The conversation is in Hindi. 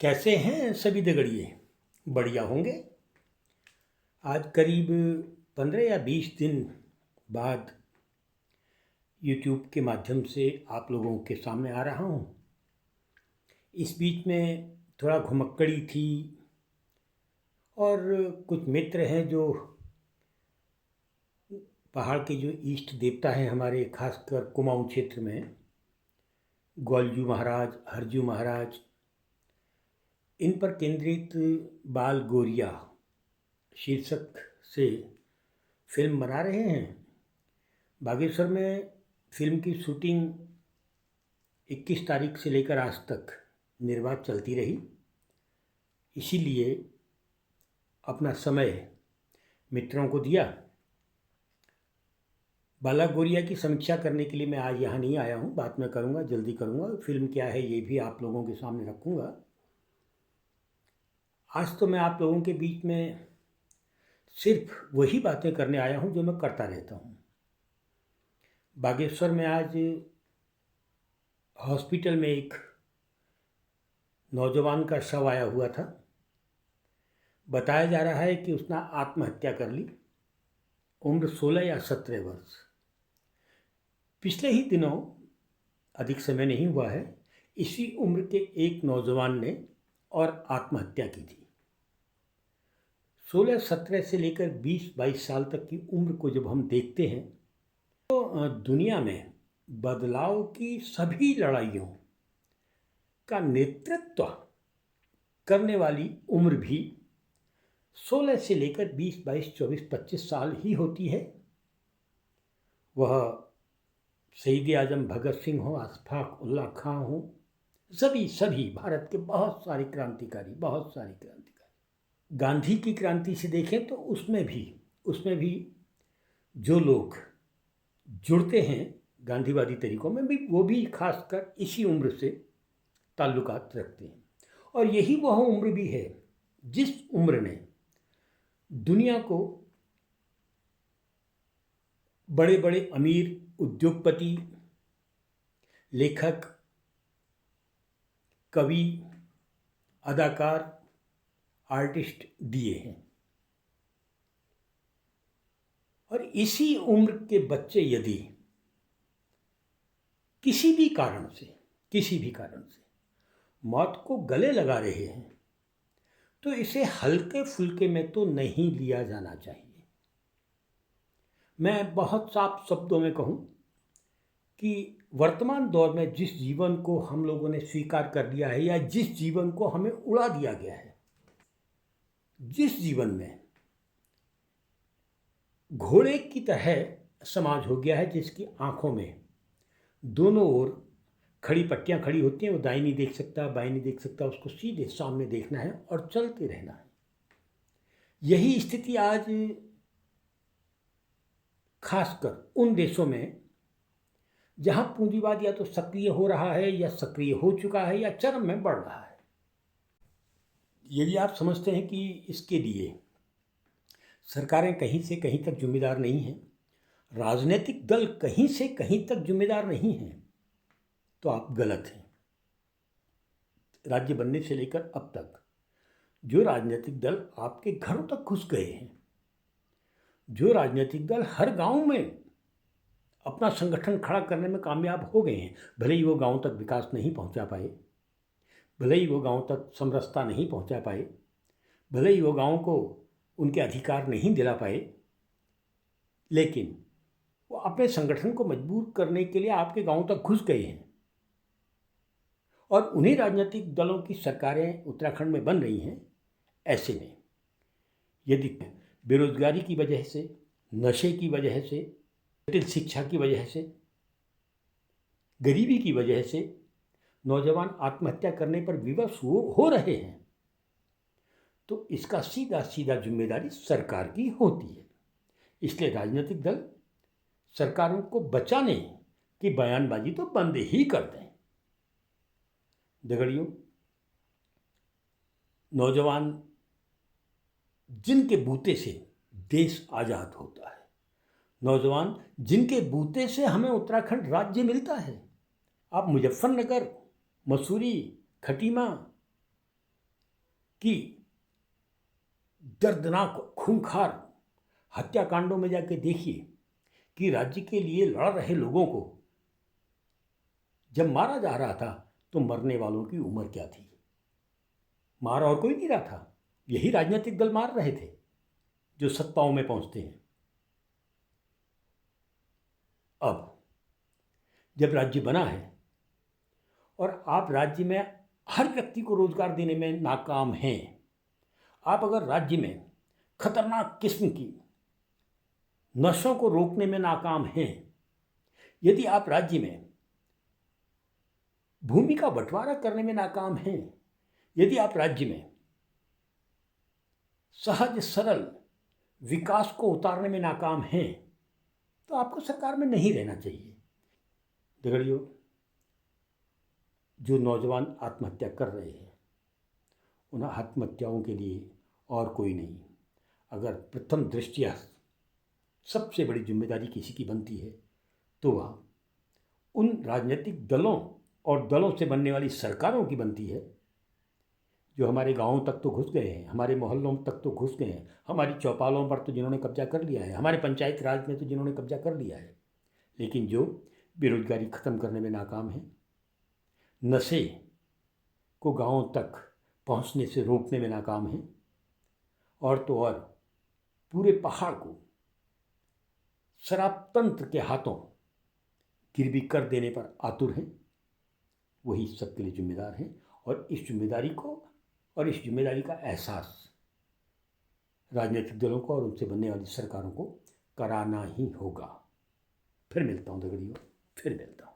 कैसे हैं सभी दगड़िए? बढ़िया होंगे। आज करीब 15 या 20 दिन बाद यूट्यूब के माध्यम से आप लोगों के सामने आ रहा हूँ। इस बीच में थोड़ा घुमक्कड़ी थी और कुछ मित्र हैं जो पहाड़ के जो इष्ट देवता हैं हमारे, खासकर कुमाऊँ क्षेत्र में ग्वालजू महाराज, हरजू महाराज, इन पर केंद्रित बाल गोरिया शीर्षक से फिल्म बना रहे हैं। बागेश्वर में फिल्म की शूटिंग 21 तारीख से लेकर आज तक निर्बाध चलती रही। इसीलिए अपना समय मित्रों को दिया। बाला गोरिया की समीक्षा करने के लिए मैं आज यहाँ नहीं आया हूँ, बात मैं करूँगा, जल्दी करूँगा। फिल्म क्या है ये भी आप लोगों के सामने रखूँगा। आज तो मैं आप लोगों के बीच में सिर्फ वही बातें करने आया हूँ जो मैं करता रहता हूँ। बागेश्वर में आज हॉस्पिटल में एक नौजवान का शव आया हुआ था। बताया जा रहा है कि उसने आत्महत्या कर ली। उम्र 16 या 17 वर्ष। पिछले ही दिनों, अधिक समय नहीं हुआ है, इसी उम्र के एक नौजवान ने और आत्महत्या की थी। 16-17 से लेकर 20-22 साल तक की उम्र को जब हम देखते हैं तो दुनिया में बदलाव की सभी लड़ाइयों का नेतृत्व करने वाली उम्र भी 16 से लेकर 20, 22, 24, 25 साल ही होती है। वह शहीद आजम भगत सिंह हो, अशफाक उल्लाह खां हो, सभी भारत के बहुत सारे क्रांतिकारी गांधी की क्रांति से देखें तो उसमें भी जो लोग जुड़ते हैं गांधीवादी तरीकों में भी, वो भी खासकर इसी उम्र से ताल्लुकात रखते हैं। और यही वह उम्र भी है जिस उम्र ने दुनिया को बड़े बड़े अमीर उद्योगपति, लेखक, कवि, अदाकार, आर्टिस्ट दिए हैं। और इसी उम्र के बच्चे यदि किसी भी कारण से मौत को गले लगा रहे हैं तो इसे हल्के फुल्के में तो नहीं लिया जाना चाहिए। मैं बहुत साफ शब्दों में कहूँ कि वर्तमान दौर में जिस जीवन को हम लोगों ने स्वीकार कर लिया है या जिस जीवन को हमें उड़ा दिया गया है, जिस जीवन में घोड़े की तरह समाज हो गया है, जिसकी आंखों में दोनों ओर खड़ी पट्टियां खड़ी होती हैं, वो दाईं नहीं देख सकता, बाईं नहीं देख सकता, उसको सीधे सामने देखना है और चलते रहना है। यही स्थिति आज खासकर उन देशों में जहां पूंजीवाद या तो सक्रिय हो रहा है या सक्रिय हो चुका है या चरम में बढ़ रहा है। यदि आप समझते हैं कि इसके लिए सरकारें कहीं से कहीं तक जिम्मेदार नहीं हैं, राजनीतिक दल कहीं से कहीं तक जिम्मेदार नहीं हैं, तो आप गलत हैं। राज्य बनने से लेकर अब तक जो राजनीतिक दल आपके घरों तक घुस गए हैं, जो राजनीतिक दल हर गांव में अपना संगठन खड़ा करने में कामयाब हो गए हैं, भले ही वो गांव तक विकास नहीं पहुंचा पाए, भले ही वो गांव तक समरसता नहीं पहुंचा पाए, भले ही वो गांव को उनके अधिकार नहीं दिला पाए, लेकिन वो अपने संगठन को मजबूत करने के लिए आपके गांव तक घुस गए हैं। और उन्हीं राजनीतिक दलों की सरकारें उत्तराखंड में बन रही हैं। ऐसे में यदि बेरोजगारी की वजह से, नशे की वजह से, जटिल शिक्षा की वजह से, गरीबी की वजह से नौजवान आत्महत्या करने पर विवश हो रहे हैं, तो इसका सीधा जिम्मेदारी सरकार की होती है। इसलिए राजनीतिक दल सरकारों को बचाने की बयानबाजी तो बंद ही कर दें। दगड़ियों, नौजवान जिनके बूते से देश आज़ाद होता है, नौजवान जिनके बूते से हमें उत्तराखंड राज्य मिलता है, आप मुजफ्फरनगर, मसूरी, खटीमा, कि दर्दनाक खूंखार हत्याकांडों में जाके देखिए कि राज्य के लिए लड़ रहे लोगों को जब मारा जा रहा था तो मरने वालों की उम्र क्या थी? मार और कोई नहीं रहा था, यही राजनीतिक दल मार रहे थे जो सत्ताओं में पहुंचते हैं। अब जब राज्य बना है और आप राज्य में हर व्यक्ति को रोजगार देने में नाकाम हैं, आप अगर राज्य में खतरनाक किस्म की नशों को रोकने में नाकाम हैं, यदि आप राज्य में भूमि का बंटवारा करने में नाकाम हैं, यदि आप राज्य में सहज सरल विकास को उतारने में नाकाम हैं, तो आपको सरकार में नहीं रहना चाहिए। दगड़ियों, जो नौजवान आत्महत्या कर रहे हैं, उन आत्महत्याओं के लिए और कोई नहीं, अगर प्रथम दृष्टया सबसे बड़ी जिम्मेदारी किसी की बनती है तो वह उन राजनीतिक दलों और दलों से बनने वाली सरकारों की बनती है जो हमारे गांवों तक तो घुस गए हैं, हमारे मोहल्लों तक तो घुस गए हैं, हमारी चौपालों पर तो जिन्होंने कब्जा कर लिया है, हमारे पंचायत राज में तो जिन्होंने कब्जा कर लिया है, लेकिन जो बेरोजगारी ख़त्म करने में नाकाम है, नशे को गांवों तक पहुंचने से रोकने में नाकाम है, और तो और पूरे पहाड़ को शराब तंत्र के हाथों गिरवी कर देने पर आतुर हैं, वही सबके लिए जिम्मेदार हैं। और इस जिम्मेदारी को और इस जिम्मेदारी का एहसास राजनीतिक दलों को और उनसे बनने वाली सरकारों को कराना ही होगा। फिर मिलता हूँ दगड़ियों, फिर मिलता हूँ।